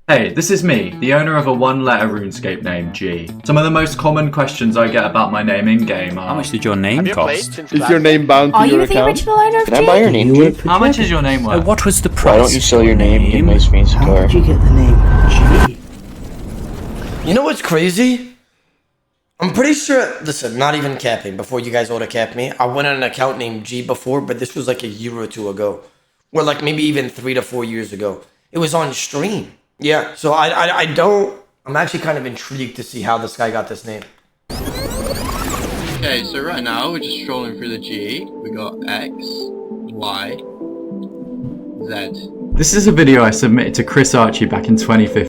Hey, this is me, the owner of a one-letter RuneScape name, G. Some of the most common questions I get about my name in-game are... How much did your name cost? Is your name bound to your account? Are you the original owner of G? Can I buy your name, G? How much is your name worth? What was the price? Why don't you sell your name, get nice fancy How car? did you get the name G? You know what's crazy? I'm pretty sure, listen, not even capping, before you guys order cap me, I went on an account named G before, but this was like a year or two ago. Or like maybe even 3 to 4 years ago. It was on stream. Yeah, so I'm actually kind of intrigued to see how this guy got this name. Okay, so right now we're just scrolling through the G. We got X, Y, Z. This is a video I submitted to Chris Archie back in 2015.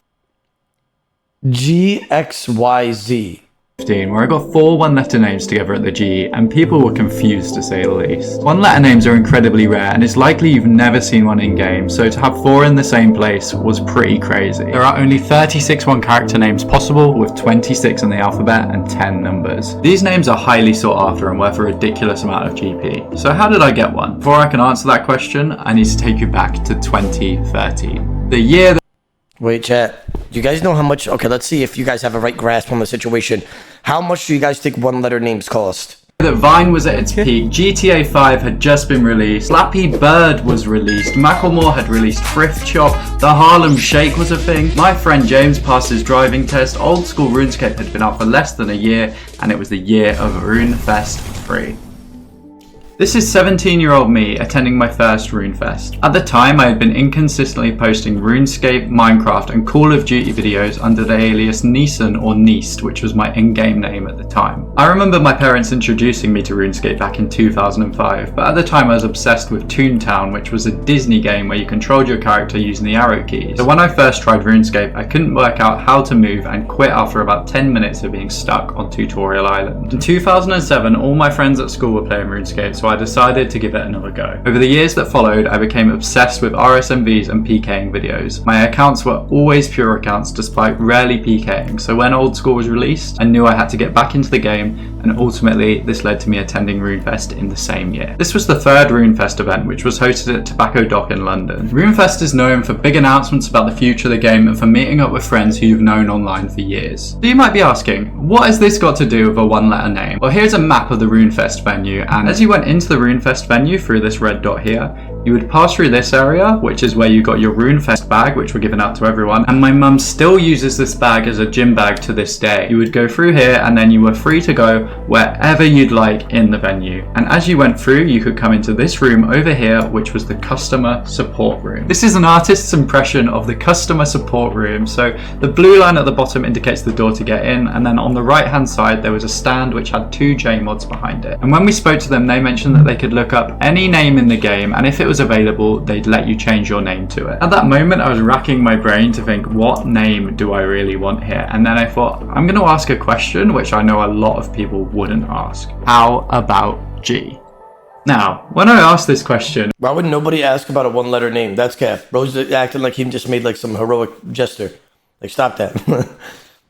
GXYZ. Where I got 4 one-letter names together at the G, and people were confused to say the least. One-letter names are incredibly rare, and it's likely you've never seen one in-game, so to have 4 in the same place was pretty crazy. There are only 36 one-character names possible, with 26 in the alphabet and 10 numbers. These names are highly sought after and worth a ridiculous amount of GP. So how did I get one? Before I can answer that question, I need to take you back to 2013. The year that... Wait, chat. Do you guys know how much... Okay, let's see if you guys have a right grasp on the situation. How much do you guys think one-letter names cost? That Vine was at its peak, GTA 5 had just been released, Flappy Bird was released, Macklemore had released Thrift Shop, the Harlem Shake was a thing, my friend James passed his driving test, old school RuneScape had been out for less than a year, and it was the year of Runefest 3. This is 17-year-old me attending my first Runefest. At the time, I had been inconsistently posting RuneScape, Minecraft, and Call of Duty videos under the alias Neeson or Neast, which was my in-game name at the time. I remember my parents introducing me to RuneScape back in 2005, but at the time I was obsessed with Toontown, which was a Disney game where you controlled your character using the arrow keys. So when I first tried RuneScape, I couldn't work out how to move and quit after about 10 minutes of being stuck on Tutorial Island. In 2007, all my friends at school were playing RuneScape, so I decided to give it another go. Over the years that followed, I became obsessed with RSMVs and PKing videos. My accounts were always pure accounts despite rarely PKing, so when Old School was released, I knew I had to get back into the game, and ultimately this led to me attending Runefest in the same year. This was the 3rd Runefest event, which was hosted at Tobacco Dock in London. Runefest is known for big announcements about the future of the game and for meeting up with friends who you've known online for years. So you might be asking, what has this got to do with a one-letter name? Well, here's a map of the Runefest venue, and as you went into the Runefest venue through this red dot here, you would pass through this area, which is where you got your Runefest bag, which were given out to everyone, and my mum still uses this bag as a gym bag to this day. You would go through here and then you were free to go wherever you'd like in the venue. And as you went through, you could come into this room over here, which was the customer support room. This is an artist's impression of the customer support room. So the blue line at the bottom indicates the door to get in, and then on the right hand side there was a stand which had 2 JMods behind it. And when we spoke to them, they mentioned that they could look up any name in the game, and if it was available, they'd let you change your name to it. At that moment, I was racking my brain to think, what name do I really want here? And then I thought, I'm going to ask a question which I know a lot of people wouldn't ask. How about G? Now, when I asked this question... Why would nobody ask about a one-letter name? That's cap. Bro's acting like he just made like some heroic gesture. Like, stop that.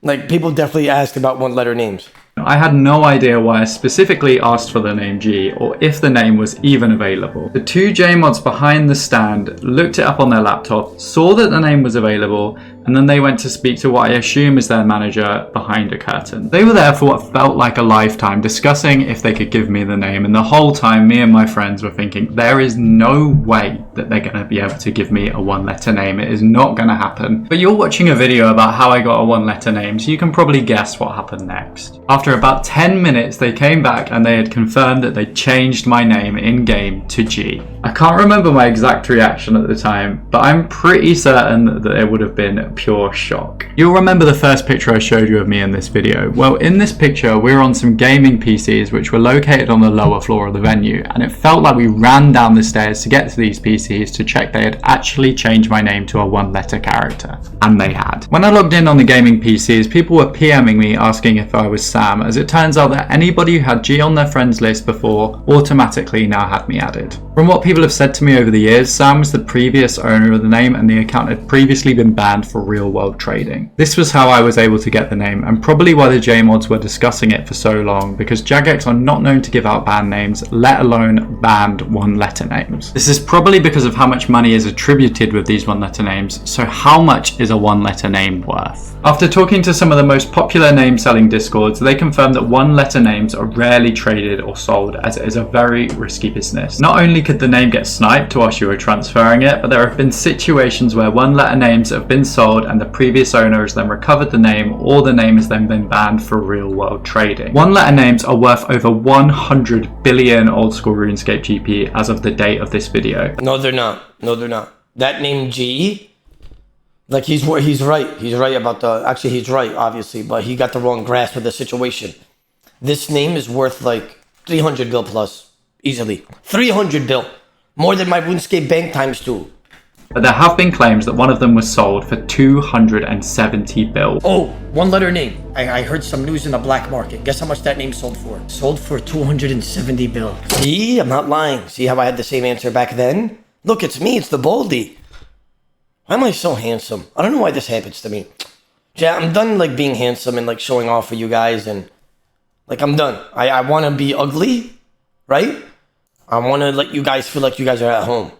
Like, people definitely ask about one-letter names. I had no idea why I specifically asked for the name G, or if the name was even available. The 2 JMods behind the stand looked it up on their laptop, saw that the name was available, and then they went to speak to what I assume is their manager behind a curtain. They were there for what felt like a lifetime, discussing if they could give me the name, and the whole time me and my friends were thinking, there is no way that they're going to be able to give me a one-letter name. It is not going to happen. But you're watching a video about how I got a one-letter name, so you can probably guess what happened next. After about 10 minutes, they came back and they had confirmed that they'd changed my name in-game to G. I can't remember my exact reaction at the time, but I'm pretty certain that it would have been pure shock. You'll remember the first picture I showed you of me in this video. Well, in this picture, we're on some gaming PCs which were located on the lower floor of the venue, and it felt like we ran down the stairs to get to these PCs to check they had actually changed my name to a one-letter character. And they had. When I logged in on the gaming PCs, people were PMing me asking if I was Sam, Sam, as it turns out that anybody who had G on their friends list before automatically now had me added. From what people have said to me over the years, Sam was the previous owner of the name and the account had previously been banned for real world trading. This was how I was able to get the name, and probably why the J-mods were discussing it for so long, because Jagex are not known to give out banned names, let alone banned one-letter names. This is probably because of how much money is attributed with these one-letter names, so how much is a one-letter name worth? After talking to some of the most popular name-selling discords, they confirmed that one-letter names are rarely traded or sold, as it is a very risky business. Not only could the name get sniped whilst you were transferring it, but there have been situations where one-letter names have been sold and the previous owner has then recovered the name, or the name has then been banned for real-world trading. One-letter names are worth over 100 billion old-school RuneScape GP as of the date of this video. No, they're not. No, they're not. That name G, like he's right. He's right about the, actually he's right, obviously, but he got the wrong grasp of the situation. This name is worth like 300 bill plus, easily. 300 bill. More than my RuneScape bank times 2. But there have been claims that one of them was sold for 270 bill. Oh, one-letter name. I heard some news in the black market. Guess how much that name sold for? Sold for 270 bill. See, I'm not lying. See how I had the same answer back then? Look, it's me. It's the Baldy. Why am I so handsome? I don't know why this happens to me. Yeah, I'm done like being handsome and like showing off for you guys, and like I'm done. I want to be ugly, right? I want to let you guys feel like you guys are at home.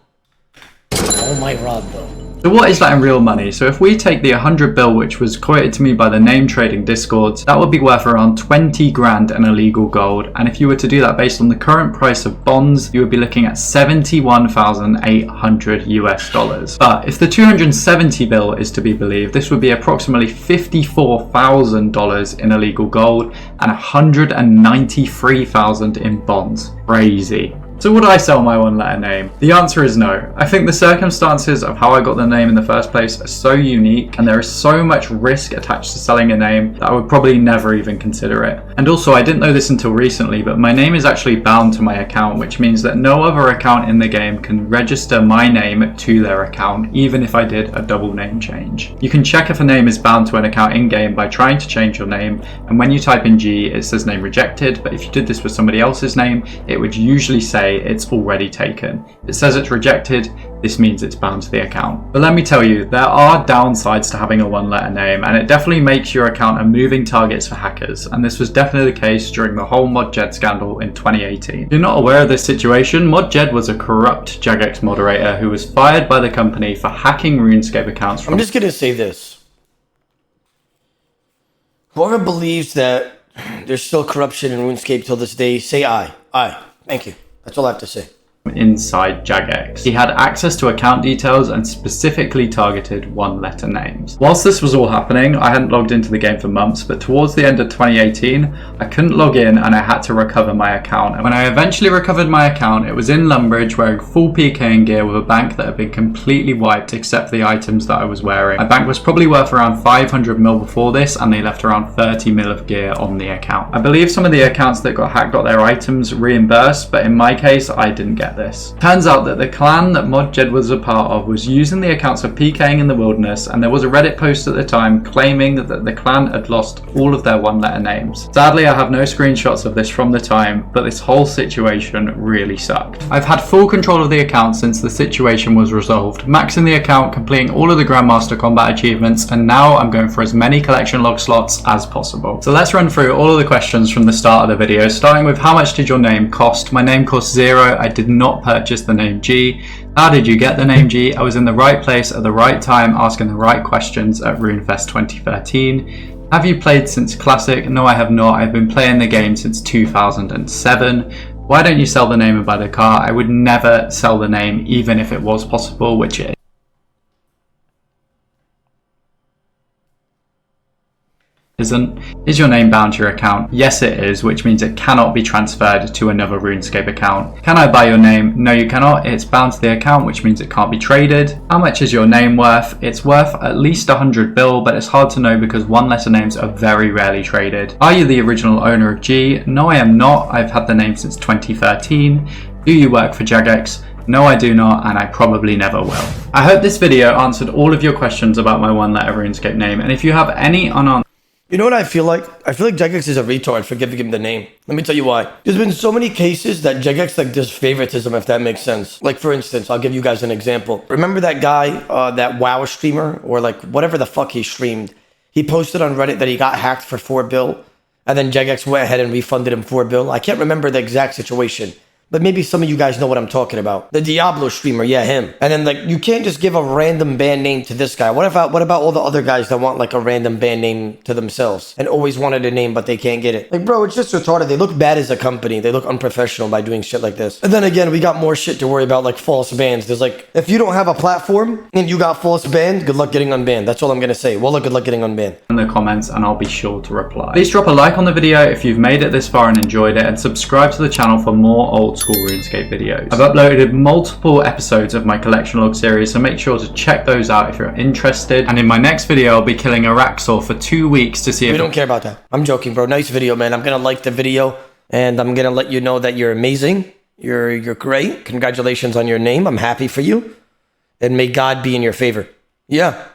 Oh my rod though. So what is that in real money? So if we take the 100 bill, which was quoted to me by the name trading discords, that would be worth around 20 grand in illegal gold. And if you were to do that based on the current price of bonds, you would be looking at 71,800 US dollars. But if the 270 bill is to be believed, this would be approximately $54,000 in illegal gold and 193,000 in bonds. Crazy. So would I sell my one-letter name? The answer is no. I think the circumstances of how I got the name in the first place are so unique, and there is so much risk attached to selling a name that I would probably never even consider it. And also, I didn't know this until recently, but my name is actually bound to my account, which means that no other account in the game can register my name to their account, even if I did a double name change. You can check if a name is bound to an account in-game by trying to change your name, and when you type in G, it says name rejected, but if you did this with somebody else's name, it would usually say it's already taken. It says it's rejected, this means it's bound to the account. But let me tell you, there are downsides to having a one-letter name, and it definitely makes your account a moving target for hackers, and this was definitely the case during the whole Mod Jed scandal in 2018. If you're not aware of this situation, Mod Jed was a corrupt Jagex moderator who was fired by the company for hacking RuneScape accounts from— I'm just gonna say this. Whoever believes that there's still corruption in RuneScape till this day, say aye. Aye. Thank you. That's all I have to say. Inside Jagex. He had access to account details and specifically targeted one-letter names. Whilst this was all happening, I hadn't logged into the game for months, but towards the end of 2018, I couldn't log in and I had to recover my account. And when I eventually recovered my account, it was in Lumbridge wearing full PKing gear with a bank that had been completely wiped except for the items that I was wearing. My bank was probably worth around 500 mil before this, and they left around 30 mil of gear on the account. I believe some of the accounts that got hacked got their items reimbursed, but in my case, I didn't get this. Turns out that the clan that Mod Jed was a part of was using the accounts for PKing in the wilderness, and there was a Reddit post at the time claiming that the clan had lost all of their one-letter names. Sadly, I have no screenshots of this from the time, but this whole situation really sucked. I've had full control of the account since the situation was resolved, maxing the account, completing all of the Grandmaster Combat achievements, and now I'm going for as many collection log slots as possible. So let's run through all of the questions from the start of the video, starting with how much did your name cost? My name cost 0. I did not purchase the name G. How did you get the name G? I was in the right place at the right time, asking the right questions at Runefest 2013. Have you played since Classic? No, I have not. I've been playing the game since 2007. Why don't you sell the name and buy the car? I would never sell the name, even if it was possible, which it isn't. Is your name bound to your account? Yes it is, which means it cannot be transferred to another RuneScape account. Can I buy your name? No you cannot. It's bound to the account, which means it can't be traded. How much is your name worth? It's worth at least 100 bill, but it's hard to know because one-letter names are very rarely traded. Are you the original owner of G? No I am not. I've had the name since 2013. Do you work for Jagex? No I do not, and I probably never will. I hope this video answered all of your questions about my one-letter RuneScape name, and if you have any unanswered You know what I feel like? I feel like Jagex is a retard for giving him the name. Let me tell you why. There's been so many cases that Jagex like does favoritism, if that makes sense. Like for instance, I'll give you guys an example. Remember that guy, that WoW streamer, or like whatever the fuck he streamed? He posted on Reddit that he got hacked for 4 bill, and then Jagex went ahead and refunded him 4 bill. I can't remember the exact situation, but maybe some of you guys know what I'm talking about. The Diablo streamer, yeah, him. And then like, you can't just give a random band name to this guy. What about all the other guys that want like a random band name to themselves and always wanted a name but they can't get it? Like, bro, it's just retarded. They look bad as a company. They look unprofessional by doing shit like this. And then again, we got more shit to worry about, like false bans. There's like, if you don't have a platform and you got false banned, good luck getting unbanned. That's all I'm gonna say. Well, good luck getting unbanned. In the comments, and I'll be sure to reply. Please drop a like on the video if you've made it this far and enjoyed it, and subscribe to the channel for more old school RuneScape videos. I've uploaded multiple episodes of my collection log series, so make sure to check those out if you're interested. And in my next video, I'll be killing a Raxor for 2 weeks to see if— We don't care about that. I'm joking, bro. Nice video, man. I'm gonna like the video, and I'm gonna let you know that you're amazing. You're great. Congratulations on your name. I'm happy for you. And may God be in your favor. Yeah.